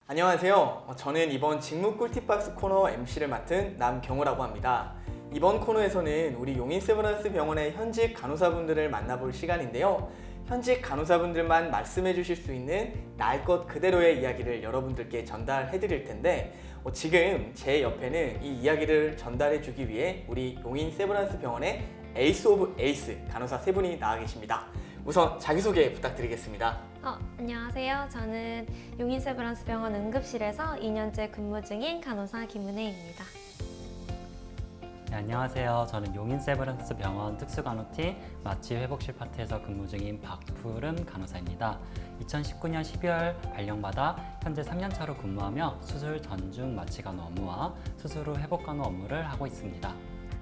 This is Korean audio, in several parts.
안녕하세요. 저는 이번 직무 꿀팁박스 코너 MC를 맡은 남경우라고 합니다. 이번 코너에서는 우리 용인 세브란스 병원의 현직 간호사분들을 만나볼 시간인데요. 현직 간호사분들만 말씀해 주실 수 있는 날 것 그대로의 이야기를 여러분들께 전달해 드릴 텐데 지금 제 옆에는 이 이야기를 전달해 주기 위해 우리 용인 세브란스 병원의 에이스 오브 에이스 간호사 세 분이 나와 계십니다. 우선 자기소개 부탁드리겠습니다. 안녕하세요. 저는 용인 세브란스 병원 응급실에서 2년째 근무 중인 간호사 김은혜입니다. 네, 안녕하세요. 저는 용인 세브란스 병원 특수간호팀 마취회복실 파트에서 근무 중인 박푸름 간호사입니다. 2019년 12월 발령받아 현재 3년차로 근무하며 수술 전중 마취간호 업무와 수술 후 회복간호 업무를 하고 있습니다.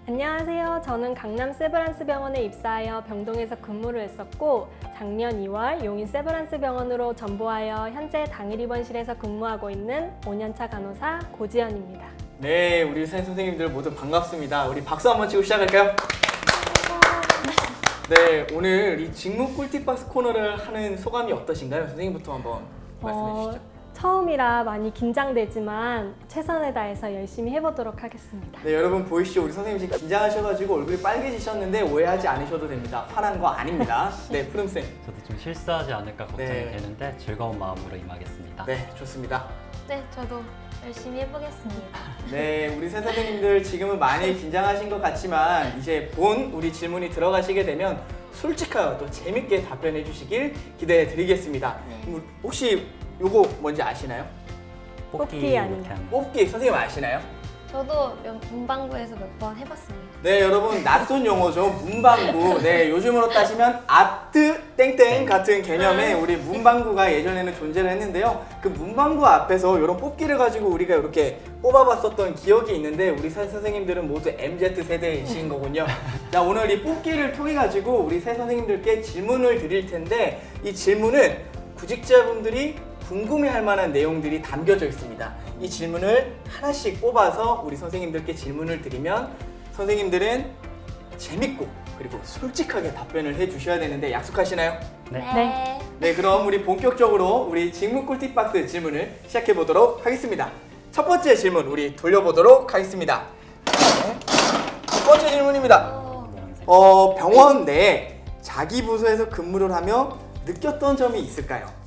안녕하세요. 저는 강남 세브란스 병원에 입사하여 병동에서 근무를 했었고 작년 2월 용인 세브란스 병원으로 전보하여 현재 당일 입원실에서 근무하고 있는 5년차 간호사 고지연입니다. 네, 우리 선생님들 모두 반갑습니다. 우리 박수 한번 치고 시작할까요? 네, 오늘 이 직무 꿀팁박스 코너를 하는 소감이 어떠신가요? 선생님부터 한번 말씀해 주시죠. 처음이라 많이 긴장되지만 최선을 다해서 열심히 해보도록 하겠습니다. 네, 여러분 보이시죠? 우리 선생님 지금 긴장하셔가지고 얼굴이 빨개지셨는데 오해하지 않으셔도 됩니다. 화난 거 아닙니다. 네, 푸름쌤. 저도 좀 실수하지 않을까 걱정이 네. 되는데 즐거운 마음으로 임하겠습니다. 네, 좋습니다. 네, 저도 열심히 해보겠습니다. 네, 우리 새 선생님들 지금은 많이 긴장하신 것 같지만 이제 본 우리 질문이 들어가시게 되면 솔직하고 또 재밌게 답변해 주시길 기대해 드리겠습니다. 혹시 요거 뭔지 아시나요? 뽑기 이렇게 아니면 하는 거. 뽑기 선생님 아시나요? 저도 문방구에서 몇 번 해봤습니다. 네, 여러분 낯선 용어죠. 문방구. 네, 요즘으로 따지면 아트 땡땡 같은 개념의 우리 문방구가 예전에는 존재를 했는데요. 그 문방구 앞에서 이런 뽑기를 가지고 우리가 이렇게 뽑아봤었던 기억이 있는데 우리 새 선생님들은 모두 MZ 세대이신 거군요. 자, 오늘 이 뽑기를 통해 가지고 우리 새 선생님들께 질문을 드릴 텐데 이 질문은 구직자분들이 궁금해할 만한 내용들이 담겨져 있습니다. 이 질문을 하나씩 뽑아서 우리 선생님들께 질문을 드리면 선생님들은 재밌고 그리고 솔직하게 답변을 해주셔야 되는데 약속하시나요? 네. 네, 그럼 우리 본격적으로 우리 직무 꿀팁박스 질문을 시작해 보도록 하겠습니다. 첫 번째 질문 우리 돌려보도록 하겠습니다. 네. 첫 번째 질문입니다. 병원 내에 자기 부서에서 근무를 하며 느꼈던 점이 있을까요?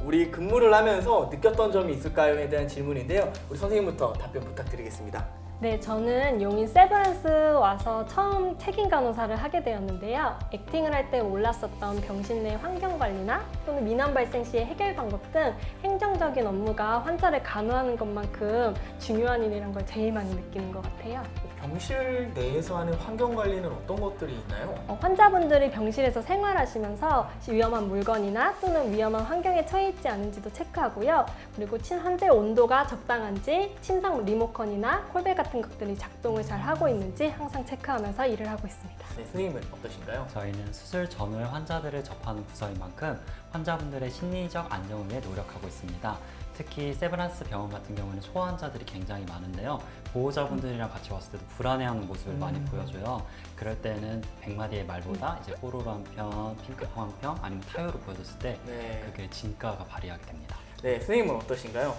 우리 근무를 하면서 느꼈던 점이 있을까요?에 대한 질문인데요. 우리 선생님부터 답변 부탁드리겠습니다. 네, 저는 용인 세브란스 와서 처음 책임 간호사를 하게 되었는데요. 액팅을 할 때 몰랐었던 병실 내 환경 관리나 또는 민원 발생 시의 해결 방법 등 행정적인 업무가 환자를 간호하는 것만큼 중요한 일이란 걸 제일 많이 느끼는 것 같아요. 병실 내에서 하는 환경 관리는 어떤 것들이 있나요? 환자분들이 병실에서 생활하시면서 위험한 물건이나 또는 위험한 환경에 처해 있지 않은지도 체크하고요. 그리고 환자의 온도가 적당한지 침상 리모컨이나 콜벨 같은 것들이 작동을 잘 하고 있는지 항상 체크하면서 일을 하고 있습니다. 네, 선생님은 어떠신가요? 저희는 수술 전후에 환자들을 접하는 부서인 만큼 환자분들의 심리적 안정을 위해 노력하고 있습니다. 특히 세브란스 병원 같은 경우는 소아환자들이 굉장히 많은데요. 보호자분들이랑 같이 왔을 때도 불안해하는 모습을 많이 보여줘요. 그럴 때는 100마디의 말보다 이제 뽀로로 한 편, 핑크퐁 한 편, 아니면 타요를 보여줬을 때 그게 진가가 발휘하게 됩니다. 네, 선생님은 어떠신가요?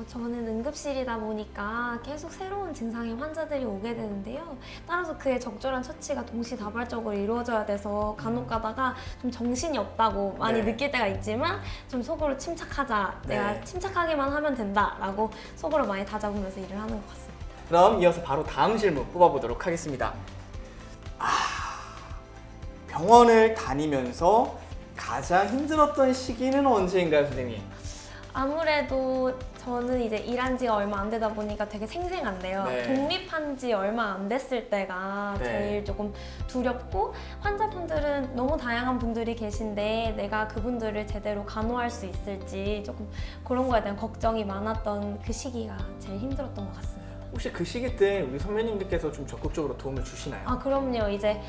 저는 응급실이다 보니까 계속 새로운 증상의 환자들이 오게 되는데요. 따라서 그에 적절한 처치가 동시다발적으로 이루어져야 돼서 간혹 가다가 좀 정신이 없다고 많이 네. 느낄 때가 있지만 좀 속으로 침착하자. 네. 내가 침착하게만 하면 된다라고 속으로 많이 다잡으면서 일을 하는 것 같습니다. 그럼 이어서 바로 다음 질문 뽑아보도록 하겠습니다. 병원을 다니면서 가장 힘들었던 시기는 언제인가요, 선생님? 아무래도 저는 이제 일한 지가 얼마 안 되다 보니까 되게 생생한데요. 네. 독립한 지 얼마 안 됐을 때가 네. 제일 조금 두렵고 환자분들은 너무 다양한 분들이 계신데 내가 그분들을 제대로 간호할 수 있을지 조금 그런 거에 대한 걱정이 많았던 그 시기가 제일 힘들었던 것 같습니다. 혹시 그 시기 때 우리 선배님들께서 좀 적극적으로 도움을 주시나요? 그럼요. 이제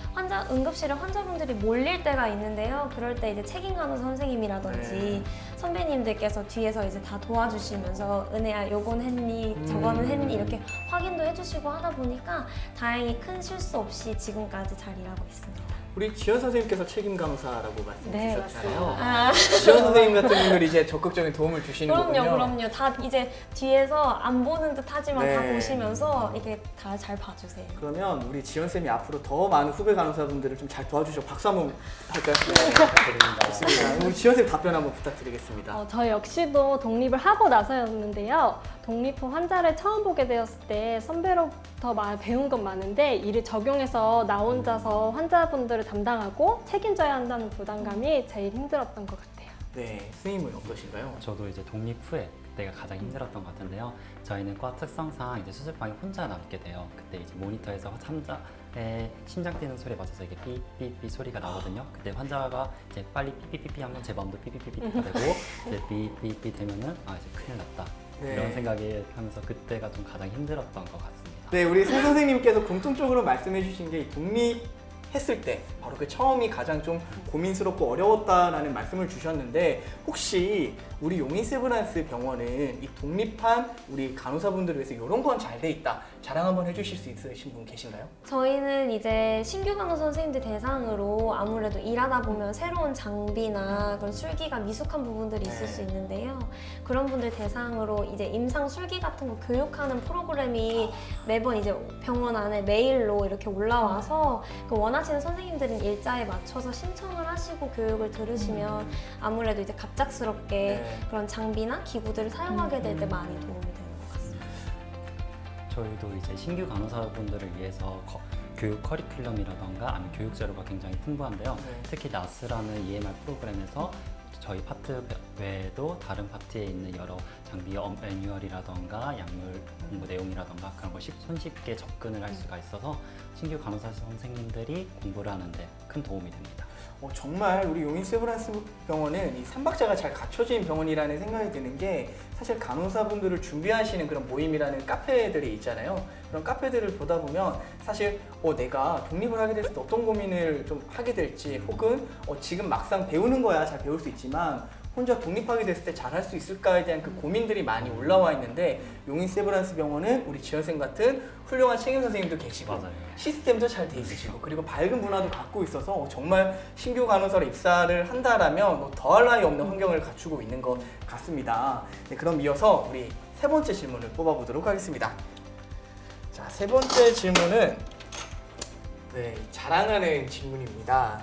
응급실에 환자분들이 몰릴 때가 있는데요. 그럴 때 이제 책임 간호사 선생님이라든지 선배님들께서 뒤에서 이제 다 도와주시면서 은혜야, 요건 했니? 저거는 했니? 이렇게 확인도 해주시고 하다 보니까 다행히 큰 실수 없이 지금까지 잘 일하고 있습니다. 우리 지연 선생님께서 책임 간호사라고 말씀 네, 주셨잖아요. 아, 지연 선생님 같은 분들이 이제 적극적인 도움을 주시는 거군요. 그럼요. 다 이제 뒤에서 안 보는 듯 하지만 다 네. 보시면서 이게 다 잘 봐주세요. 그러면 우리 지연 쌤이 앞으로 더 많은 후배 간호사분들을 좀 잘 도와주셔. 박수 한번 할까요? 부탁드립니다. 좋습니다. 우리 지연 쌤 답변 한번 부탁드리겠습니다. 저 역시도 독립을 하고 나서였는데요. 독립 후 환자를 처음 보게 되었을 때 선배로부터 배운 건 많은데 이를 적용해서 나 혼자서 환자분들을 담당하고 책임져야 한다는 부담감이 제일 힘들었던 것 같아요. 네, 선생님은 어떠신가요? 저도 이제 독립 후에 그때가 가장 힘들었던 것 같은데요. 저희는 과 특성상 이제 수술방에 혼자 남게 돼요. 그때 이제 모니터에서 환자의 심장 뛰는 소리에 맞춰서 이게 삐삐삐 소리가 나거든요. 그때 환자가 이제 빨리 삐삐삐삐 하면 제 마음도 삐삐삐삐가 되고 이제 삐삐삐 되면은 아 이제 큰일 났다. 네. 이런 생각이 하면서 그때가 좀 가장 힘들었던 것 같습니다. 네, 우리 송 선생님께서 공통적으로 말씀해 주신 게 독립했을 때 바로 그 처음이 가장 좀 고민스럽고 어려웠다라는 말씀을 주셨는데 혹시 우리 용인 세브란스 병원은 이 독립한 우리 간호사분들을 위해서 이런 건 잘 돼 있다. 자랑 한번 해주실 수 있으신 분 계신가요? 저희는 이제 신규 간호 선생님들 대상으로 아무래도 일하다 보면 새로운 장비나 그런 술기가 미숙한 부분들이 있을 수 있는데요. 그런 분들 대상으로 이제 임상 술기 같은 거 교육하는 프로그램이 매번 이제 병원 안에 메일로 이렇게 올라와서 그 원하시는 선생님들은 일자에 맞춰서 신청을 하시고 교육을 들으시면 아무래도 이제 갑작스럽게 그런 장비나 기구들을 사용하게 될 때 많이 도움이 되는 것 같습니다. 저희도 이제 신규 간호사분들을 위해서 교육 커리큘럼이라던가 아니면 교육 자료가 굉장히 풍부한데요. 네. 특히 나스라는 EMR 프로그램에서 저희 파트 외에도 다른 파트에 있는 여러 장비 매뉴얼이라던가 약물 공부 내용이라던가 그런 걸 손쉽게 접근을 할 수가 있어서 신규 간호사 선생님들이 공부를 하는데 큰 도움이 됩니다. 정말 우리 용인 세브란스 병원은 이 삼박자가 잘 갖춰진 병원이라는 생각이 드는 게 사실 간호사분들을 준비하시는 그런 모임이라는 카페들이 있잖아요. 그런 카페들을 보다 보면 사실 내가 독립을 하게 됐을 때 어떤 고민을 좀 하게 될지 혹은 지금 막상 배우는 거야 잘 배울 수 있지만 혼자 독립하게 됐을 때 잘할 수 있을까에 대한 그 고민들이 많이 올라와 있는데 용인 세브란스 병원은 우리 지연쌤 같은 훌륭한 책임 선생님도 계시고 맞아요. 시스템도 잘 돼 있으시고 그리고 밝은 문화도 갖고 있어서 정말 신규 간호사로 입사를 한다라면 더할 나위 없는 환경을 갖추고 있는 것 같습니다. 네, 그럼 이어서 우리 세 번째 질문을 뽑아보도록 하겠습니다. 자, 세 번째 질문은 자랑하는 질문입니다.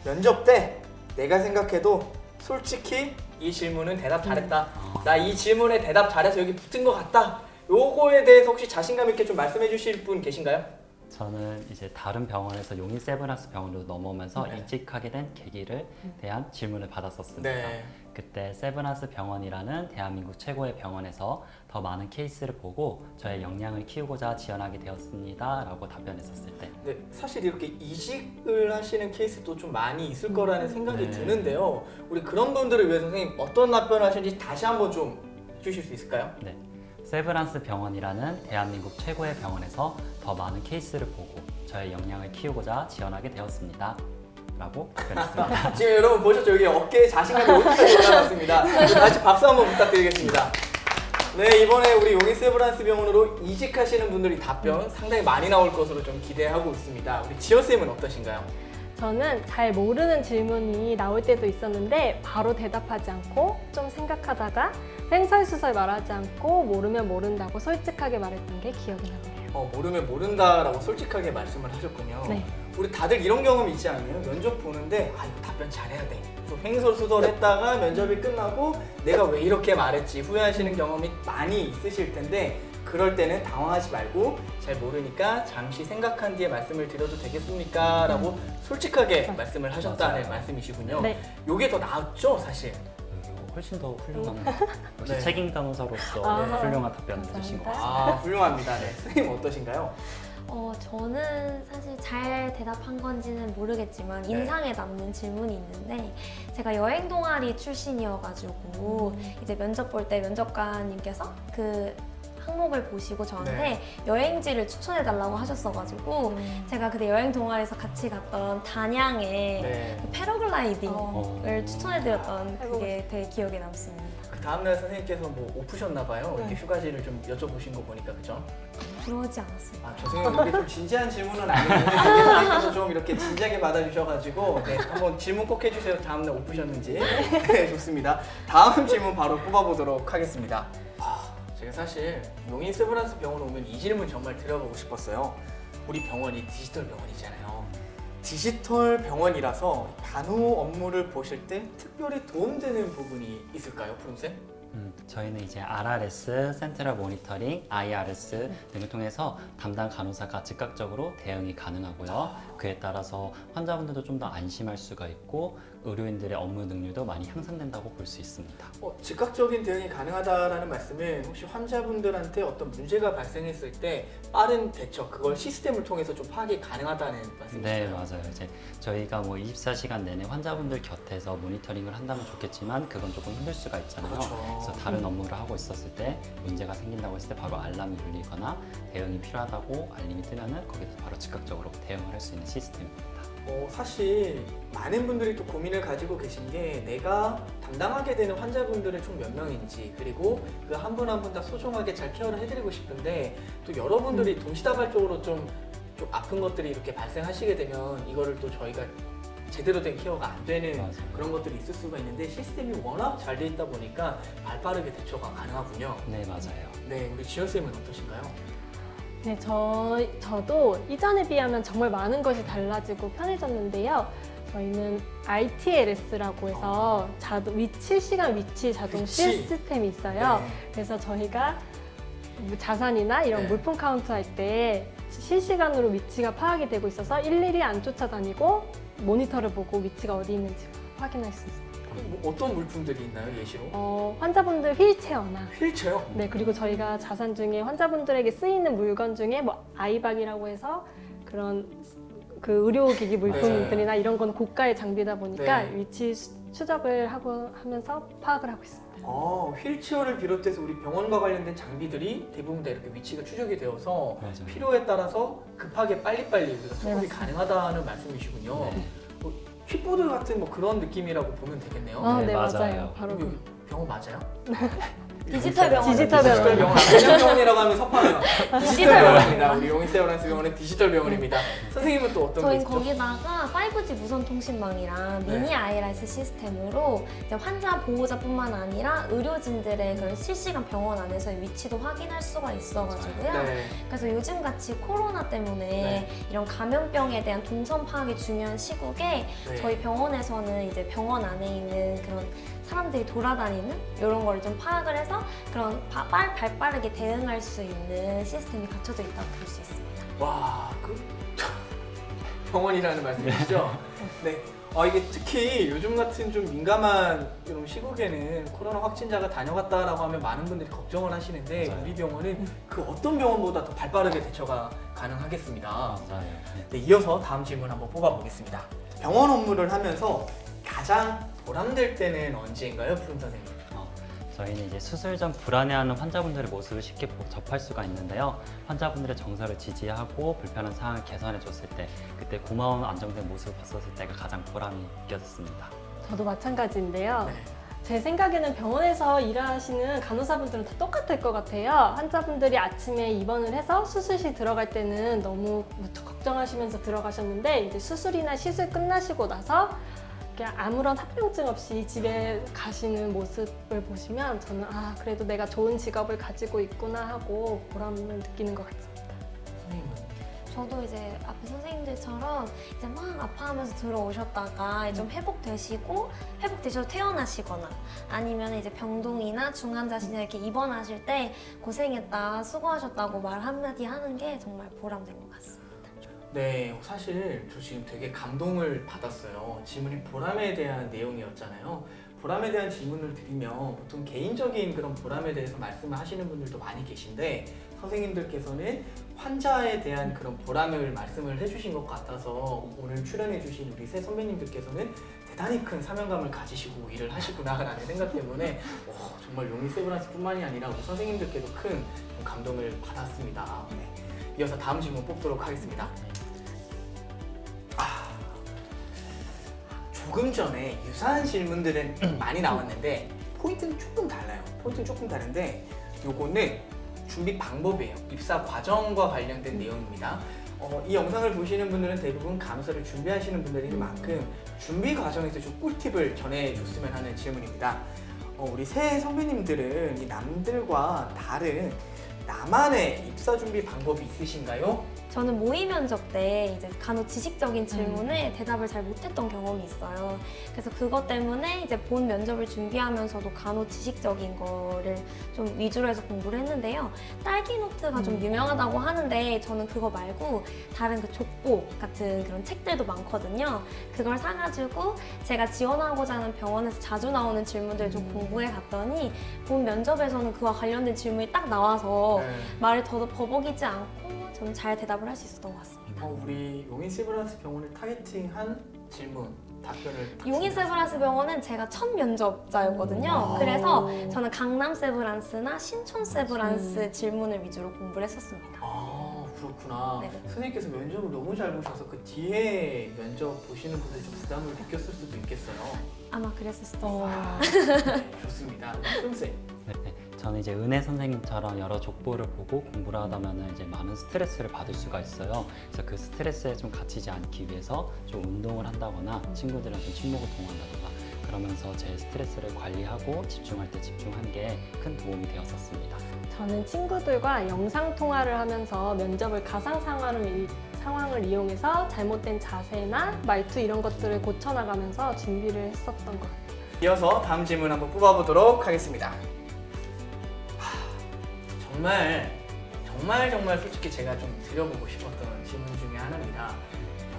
면접 때 내가 생각해도 솔직히 이 질문은 대답 잘했다. 나 이 질문에 대답 잘해서 여기 붙은 것 같다. 요거에 대해서 혹시 자신감 있게 좀 말씀해 주실 분 계신가요? 저는 이제 다른 병원에서 용인 세브란스 병원으로 넘어오면서 이직하게 된 계기를 대한 질문을 받았었습니다. 네. 그때 세브란스 병원이라는 대한민국 최고의 병원에서 더 많은 케이스를 보고 저의 역량을 키우고자 지원하게 되었습니다 라고 답변했었을 때 네, 사실 이렇게 이직을 하시는 케이스도 좀 많이 있을 거라는 생각이 네. 드는데요. 우리 그런 분들을 위해서 선생님 어떤 답변을 하시는지 다시 한번 좀 해주실 수 있을까요? 네. 세브란스 병원이라는 대한민국 최고의 병원에서 더 많은 케이스를 보고 저의 역량을 키우고자 지원하게 되었습니다 라고 답변했습니다. 지금 여러분 보셨죠? 여기 어깨에 자신감이 어디까지 올라갔습니다. 다시 박수 한번 부탁드리겠습니다. 네, 이번에 우리 용인 세브란스 병원으로 이직하시는 분들이 답변 상당히 많이 나올 것으로 좀 기대하고 있습니다. 우리 지연쌤은 어떠신가요? 저는 잘 모르는 질문이 나올 때도 있었는데 바로 대답하지 않고 좀 생각하다가 횡설수설 말하지 않고 모르면 모른다고 솔직하게 말했던 게 기억이 나네요. 모르면 모른다라고 솔직하게 말씀을 하셨군요. 네. 우리 다들 이런 경험 있지 않나요? 면접 보는데 이거 답변 잘해야 돼. 좀 횡설수설했다가 면접이 끝나고 내가 왜 이렇게 말했지 후회하시는 경험이 많이 있으실 텐데 그럴 때는 당황하지 말고 잘 모르니까 잠시 생각한 뒤에 말씀을 드려도 되겠습니까? 라고 솔직하게 말씀을 하셨다는 맞아요. 말씀이시군요. 네. 요게 더 나았죠, 사실. 훨씬 더 훌륭한 역시 네. 책임 간호사로서 아, 훌륭한 답변을 해주신 것 같습니다. 훌륭합니다. 네. 선생님 어떠신가요? 저는 사실 잘 대답한 건지는 모르겠지만 인상에 남는 질문이 있는데 제가 여행 동아리 출신이어가지고 이제 면접 볼 때 면접관님께서 그 항목을 보시고 저한테 여행지를 추천해달라고 하셨어가지고 제가 그때 여행 동아리에서 같이 갔던 단양의 그 패러글라이딩을 추천해드렸던 그게 되게 기억에 남습니다. 그 다음날 선생님께서 뭐 오프셨나 봐요. 이렇게 휴가지를 좀 여쭤보신 거 보니까 그죠? 그러지 않았습니다. 아, 죄송해요. 이게 좀 진지한 질문은 아니는데 선생님께서 좀 이렇게 진지하게 받아주셔가지고 네, 한번 질문 꼭 해주세요. 다음날 오프셨는지. 네, 좋습니다. 다음 질문 바로 뽑아보도록 하겠습니다. 제가 사실 용인 세브란스 병원 오면 이 질문 정말 드려보고 싶었어요. 우리 병원이 디지털 병원이잖아요. 디지털 병원이라서 간호 업무를 보실 때 특별히 도움되는 부분이 있을까요, 푸른쌤? 저희는 이제 RRS, 센트럴 모니터링, IRS 등을 통해서 담당 간호사가 즉각적으로 대응이 가능하고요. 그에 따라서 환자분들도 좀 더 안심할 수가 있고 의료인들의 업무 능률도 많이 향상된다고 볼 수 있습니다. 즉각적인 대응이 가능하다라는 말씀은 혹시 환자분들한테 어떤 문제가 발생했을 때 빠른 대처, 그걸 시스템을 통해서 좀 파악이 가능하다는 말씀이시죠? 네, 맞아요. 이제 저희가 뭐 24시간 내내 환자분들 곁에서 모니터링을 한다면 좋겠지만 그건 조금 힘들 수가 있잖아요. 그렇죠. 그래서 다른 업무를 하고 있었을 때 문제가 생긴다고 했을 때 바로 알람이 울리거나 대응이 필요하다고 알림이 뜨면은 거기서 바로 즉각적으로 대응을 할 수 있는 시스템입니다. 사실 많은 분들이 또 고민을 가지고 계신 게 내가 담당하게 되는 환자분들은 총 몇 명인지, 그리고 그 한 분 한 분 다 소중하게 잘 케어를 해드리고 싶은데 또 여러분들이 동시다발적으로 좀 아픈 것들이 이렇게 발생하시게 되면 이거를 또 저희가 제대로 된 케어가 안 되는 맞아요. 그런 것들이 있을 수가 있는데 시스템이 워낙 잘 돼 있다 보니까 발빠르게 대처가 가능하군요. 네, 맞아요. 네, 우리 지연쌤은 어떠신가요? 네, 저도 이전에 비하면 정말 많은 것이 달라지고 편해졌는데요. 저희는 ITLS라고 해서 실시간 위치 자동 위치? 시스템이 있어요. 네. 그래서 저희가 자산이나 이런 네. 물품 카운트 할 때 실시간으로 위치가 파악이 되고 있어서 일일이 안 쫓아다니고 모니터를 보고 위치가 어디 있는지 확인할 수 있습니다. 어떤 물품들이 있나요, 예시로? 환자분들 휠체어나 휠체어? 네, 그리고 저희가 자산 중에 환자분들에게 쓰이는 물건 중에 뭐 아이박이라고 해서 그런 그 의료기기 물품들이나 이런 건 고가의 장비다 보니까 네. 위치 추적을 하면서 파악을 하고 있습니다. 휠체어를 비롯해서 우리 병원과 관련된 장비들이 대부분 다 이렇게 위치가 추적이 되어서 맞아요. 필요에 따라서 급하게 빨리빨리 우리가 수급이 맞습니다. 가능하다는 말씀이시군요. 네. 킥보드 같은 뭐 그런 느낌이라고 보면 되겠네요. 네, 네, 맞아요. 맞아요. 바로 여기 병원 맞아요? 디지털 병원. 디지털 병원. 디지털 병원. 그냥 병원이라고 하면 섭하네요. 디지털 병원입니다. 우리 용인 세브란스 병원은 디지털 병원입니다. 선생님은 또 어떤 게 저희 있죠? 거기다가 5G 무선 통신망이랑 네. 미니 IRS 시스템으로 이제 환자 보호자뿐만 아니라 의료진들의 그런 실시간 병원 안에서의 위치도 확인할 수가 있어가지고요. 네. 그래서 요즘 같이 코로나 때문에 네. 이런 감염병에 대한 동선 파악이 중요한 시국에 네. 저희 병원에서는 이제 병원 안에 있는 그런 사람들이 돌아다니는 이런 걸 좀 파악을 해서 그런 발빠르게 대응할 수 있는 시스템이 갖춰져 있다고 볼 수 있습니다. 와, 병원이라는 말씀이시죠? 네. 이게 특히 요즘 같은 좀 민감한 이런 시국에는 코로나 확진자가 다녀갔다라고 하면 많은 분들이 걱정을 하시는데 맞아요. 우리 병원은 그 어떤 병원보다 더 발빠르게 대처가 가능하겠습니다. 맞아요. 네, 이어서 다음 질문 한번 뽑아보겠습니다. 병원 업무를 하면서 가장 보람될 때는 언제인가요, 푸른 선생님? 저희는 이제 수술 전 불안해하는 환자분들의 모습을 쉽게 접할 수가 있는데요. 환자분들의 정서를 지지하고 불편한 상황을 개선해 줬을 때 그때 고마운 안정된 모습을 봤었을 때가 가장 보람이 느껴졌습니다. 저도 마찬가지인데요. 네. 제 생각에는 병원에서 일하시는 간호사분들은 다 똑같을 것 같아요. 환자분들이 아침에 입원을 해서 수술실 들어갈 때는 너무 걱정하시면서 들어가셨는데 이제 수술이나 시술 끝나시고 나서 그냥 아무런 합병증 없이 집에 가시는 모습을 보시면 저는 그래도 내가 좋은 직업을 가지고 있구나 하고 보람을 느끼는 것 같습니다. 선생님은? 저도 이제 앞에 선생님들처럼 이제 막 아파하면서 들어오셨다가 좀 회복되셔서 퇴원하시거나 아니면 이제 병동이나 중환자실에 이렇게 입원하실 때 고생했다, 수고하셨다고 말 한마디 하는 게 정말 보람된 것 같습니다. 네, 사실 저 지금 되게 감동을 받았어요. 질문이 보람에 대한 내용이었잖아요. 보람에 대한 질문을 드리면 보통 개인적인 그런 보람에 대해서 말씀을 하시는 분들도 많이 계신데 선생님들께서는 환자에 대한 그런 보람을 말씀을 해주신 것 같아서 오늘 출연해주신 우리 세 선배님들께서는 대단히 큰 사명감을 가지시고 일을 하시구나라는 생각 때문에 정말 용인 세브란스뿐만이 아니라 우리 선생님들께도 큰 감동을 받았습니다. 네. 이어서 다음 질문 뽑도록 하겠습니다. 조금 전에 유사한 질문들은 많이 나왔는데 포인트는 조금 달라요. 포인트는 조금 다른데 요거는 준비 방법이에요. 입사 과정과 관련된 내용입니다. 이 영상을 보시는 분들은 대부분 간호사를 준비하시는 분들인 만큼 준비 과정에서 좀 꿀팁을 전해줬으면 하는 질문입니다. 우리 새 선배님들은 이 남들과 다른 나만의 입사 준비 방법이 있으신가요? 저는 모의 면접 때 이제 간혹 지식적인 질문에 대답을 잘 못했던 경험이 있어요. 그래서 그것 때문에 이제 본 면접을 준비하면서도 간혹 지식적인 거를 좀 위주로 해서 공부를 했는데요. 딸기 노트가 좀 유명하다고 하는데 저는 그거 말고 다른 그 족보 같은 그런 책들도 많거든요. 그걸 사가지고 제가 지원하고자 하는 병원에서 자주 나오는 질문들을 좀 공부해 갔더니 본 면접에서는 그와 관련된 질문이 딱 나와서 네. 말을 더 버벅이지 않고 좀 잘 대답을 할 수 있었던 것 같습니다. 우리 용인 세브란스 병원을 타겟팅한 질문, 답변을 용인 세브란스 병원은 제가 첫 면접자였거든요. 아. 그래서 저는 강남 세브란스나 신촌 세브란스 질문을 위주로 공부를 했었습니다. 아, 그렇구나. 네네. 선생님께서 면접을 너무 잘 보셔서 그 뒤에 면접 보시는 분들이 좀 부담을 느꼈을 수도 있겠어요. 아마 그랬을 수도 있어요. 네, 좋습니다. 선생. 네, 저는 이제 은혜 선생님처럼 여러 족보를 보고 공부를 하다 보면 이제 많은 스트레스를 받을 수가 있어요. 그래서 그 스트레스에 좀 갇히지 않기 위해서 좀 운동을 한다거나 친구들이랑 좀 친목을 통한다거나 그러면서 제 스트레스를 관리하고 집중할 때 집중한 게 큰 도움이 되었었습니다. 저는 친구들과 영상 통화를 하면서 면접을 가상 상황을 이용해서 잘못된 자세나 말투 이런 것들을 고쳐나가면서 준비를 했었던 것 같아요. 이어서 다음 질문 한번 뽑아보도록 하겠습니다. 정말 솔직히 제가 좀 드려보고 싶었던 질문 중에 하나입니다.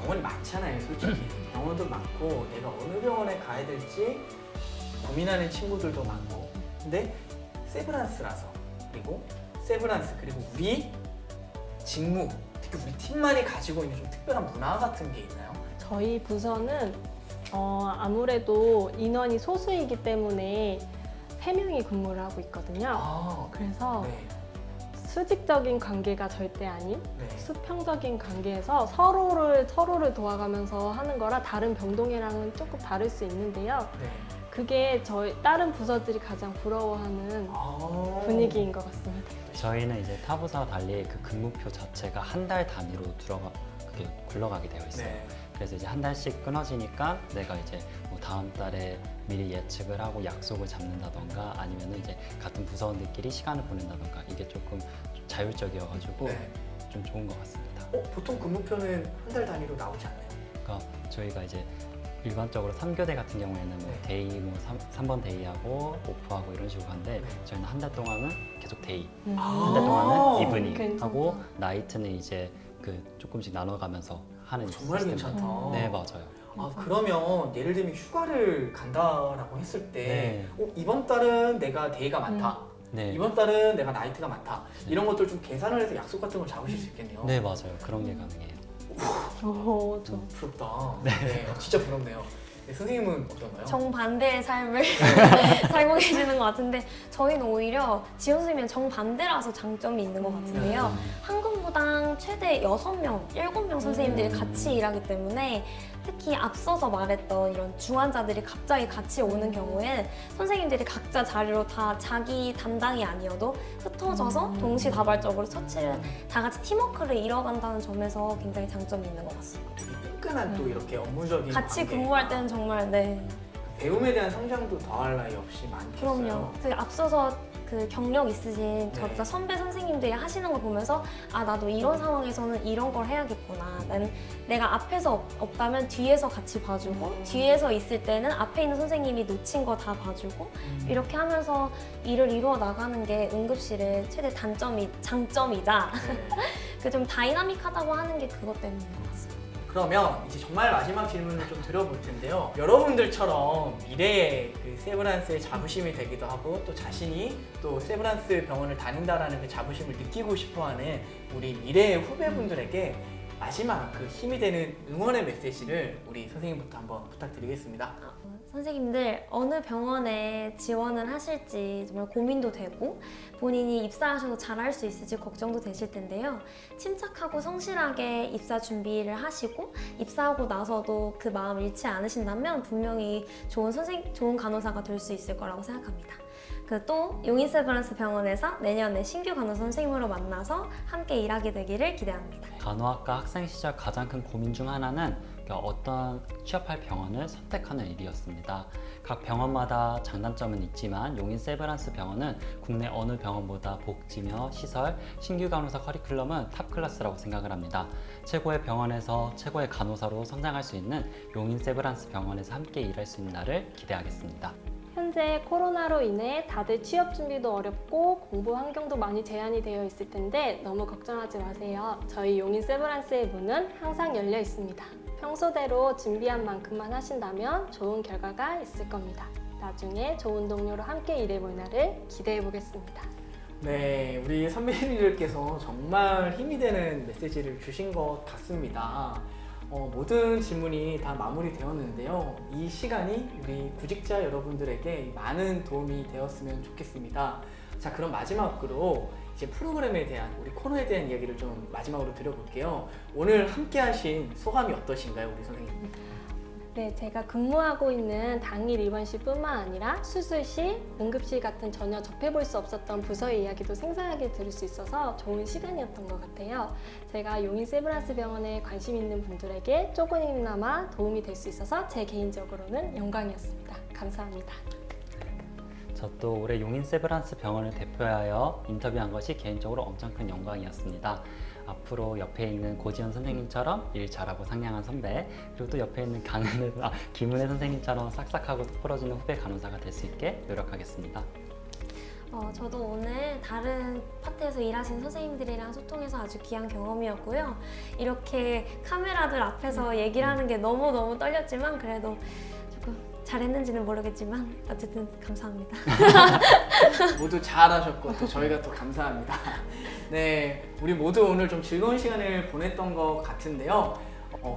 병원이 많잖아요, 솔직히. 병원도 많고 내가 어느 병원에 가야 될지 고민하는 친구들도 많고. 근데 세브란스라서 그리고 우리 직무, 특히 우리 팀만이 가지고 있는 좀 특별한 문화 같은 게 있나요? 저희 부서는 아무래도 인원이 소수이기 때문에 3명이 근무를 하고 있거든요. 아, 그래서 네. 수직적인 관계가 절대 아닌 네. 수평적인 관계에서 서로를 도와가면서 하는 거라 다른 병동이랑은 조금 다를 수 있는데요. 네. 그게 저희 다른 부서들이 가장 부러워하는 분위기인 것 같습니다. 저희는 이제 타 부서와 달리 그 근무표 자체가 한 달 단위로 그게 굴러가게 되어 있어요. 네. 그래서 이제 한 달씩 끊어지니까 내가 이제 뭐 다음 달에 미리 예측을 하고 약속을 잡는다던가 아니면은 이제 같은 부서원들끼리 시간을 보낸다던가 이게 조금 좀 자율적이어가지고 네. 좀 좋은 것 같습니다. 보통 근무표는 한 달 단위로 나오지 않나요? 그러니까 저희가 이제 일반적으로 3교대 같은 경우에는 뭐 네. 데이 뭐 3번 데이하고 오프하고 이런 식으로 하는데 네. 저희는 한 달 동안은 계속 데이, 음. 한 달 동안은 이브닝 괜찮다. 하고 나이트는 이제 그 조금씩 나눠가면서 하는 정말 시스템이에요. 괜찮다. 네, 맞아요. 그러면 예를 들면 휴가를 간다라고 했을 때 이번 달은 내가 데이가 많다. 네. 이번 달은 내가 나이트가 많다. 이런 것들 좀 계산을 해서 약속 같은 걸 잡으실 수 있겠네요. 네, 맞아요. 그런 게 가능해요. 부럽다. 네. 진짜 부럽네요. 네, 선생님은 어떤가요? 정반대의 삶을 살고 계시는 것 같은데 저희는 오히려 지원 선생님은 정반대라서 장점이 있는 것 같은데요. 한 근무당 최대 6명, 7명 선생님들이 같이 일하기 때문에 특히 앞서서 말했던 이런 중환자들이 갑자기 같이 오는 경우엔 선생님들이 각자 자리로 다 자기 담당이 아니어도 흩어져서 동시다발적으로 처치를 다 같이 팀워크를 이뤄간다는 점에서 굉장히 장점이 있는 것 같습니다. 되게 끈끈한 또 이렇게 업무적인 같이 관계. 근무할 때는 정말 네. 배움에 대한 성장도 더할 나위 없이 많겠어요. 그럼요. 그 앞서서 그 경력 있으신 네. 저보다 선배 선생님들이 하시는 걸 보면서 아 나도 이런 상황에서는 이런 걸 해야겠구나. 나는 내가 앞에서 없다면 뒤에서 같이 봐주고 뒤에서 있을 때는 앞에 있는 선생님이 놓친 거 다 봐주고 이렇게 하면서 일을 이루어 나가는 게 응급실의 최대 장점이자 네. 그 좀 다이나믹하다고 하는 게 그것 때문인 것 같습니다. 그러면 이제 정말 마지막 질문을 좀 드려볼 텐데요. 여러분들처럼 미래의 그 세브란스의 자부심이 되기도 하고 또 자신이 또 세브란스 병원을 다닌다라는 그 자부심을 느끼고 싶어하는 우리 미래의 후배분들에게 마지막 그 힘이 되는 응원의 메시지를 우리 선생님부터 한번 부탁드리겠습니다. 선생님들 어느 병원에 지원을 하실지 정말 고민도 되고 본인이 입사하셔도 잘할 수 있을지 걱정도 되실 텐데요. 침착하고 성실하게 입사 준비를 하시고 입사하고 나서도 그 마음 잃지 않으신다면 분명히 좋은 간호사가 될 수 있을 거라고 생각합니다. 또 용인 세브란스 병원에서 내년에 신규 간호 선생님으로 만나서 함께 일하게 되기를 기대합니다. 간호학과 학생 시절 가장 큰 고민 중 하나는 어떤 취업할 병원을 선택하는 일이었습니다. 각 병원마다 장단점은 있지만 용인 세브란스 병원은 국내 어느 병원보다 복지며 시설, 신규 간호사 커리큘럼은 탑 클래스라고 생각을 합니다. 최고의 병원에서 최고의 간호사로 성장할 수 있는 용인 세브란스 병원에서 함께 일할 수 있는 날을 기대하겠습니다. 현재 코로나로 인해 다들 취업 준비도 어렵고 공부 환경도 많이 제한이 되어 있을 텐데 너무 걱정하지 마세요. 저희 용인 세브란스의 문은 항상 열려 있습니다. 평소대로 준비한 만큼만 하신다면 좋은 결과가 있을 겁니다. 나중에 좋은 동료로 함께 일해볼 날을 기대해 보겠습니다. 네, 우리 선배님들께서 정말 힘이 되는 메시지를 주신 것 같습니다. 모든 질문이 다 마무리되었는데요. 이 시간이 우리 구직자 여러분들에게 많은 도움이 되었으면 좋겠습니다. 자, 그럼 마지막으로 이제 프로그램에 대한, 우리 코너에 대한 이야기를 좀 마지막으로 드려볼게요. 오늘 함께 하신 소감이 어떠신가요, 우리 선생님? 네, 제가 근무하고 있는 당일 입원실뿐만 아니라 수술실, 응급실 같은 전혀 접해볼 수 없었던 부서의 이야기도 생생하게 들을 수 있어서 좋은 시간이었던 것 같아요. 제가 용인 세브란스 병원에 관심 있는 분들에게 조금이나마 도움이 될 수 있어서 제 개인적으로는 영광이었습니다. 감사합니다. 저도 올해 용인 세브란스 병원을 대표하여 인터뷰한 것이 개인적으로 엄청 큰 영광이었습니다. 앞으로 옆에 있는 고지현 선생님처럼 일 잘하고 상냥한 선배, 그리고 또 옆에 있는 김은혜 선생님처럼 싹싹하고 톡 풀어주는 후배 간호사가 될 수 있게 노력하겠습니다. 저도 오늘 다른 파트에서 일하신 선생님들이랑 소통해서 아주 귀한 경험이었고요. 이렇게 카메라들 앞에서 얘기를 하는 게 너무너무 떨렸지만 그래도 조금 잘했는지는 모르겠지만 어쨌든 감사합니다. 모두 잘하셨고 또 저희가 또 감사합니다. 네, 우리 모두 오늘 좀 즐거운 시간을 보냈던 것 같은데요.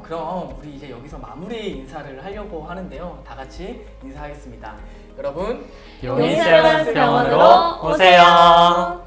그럼 우리 이제 여기서 마무리 인사를 하려고 하는데요. 다 같이 인사하겠습니다. 여러분, 용인 세브란스 병원으로 오세요.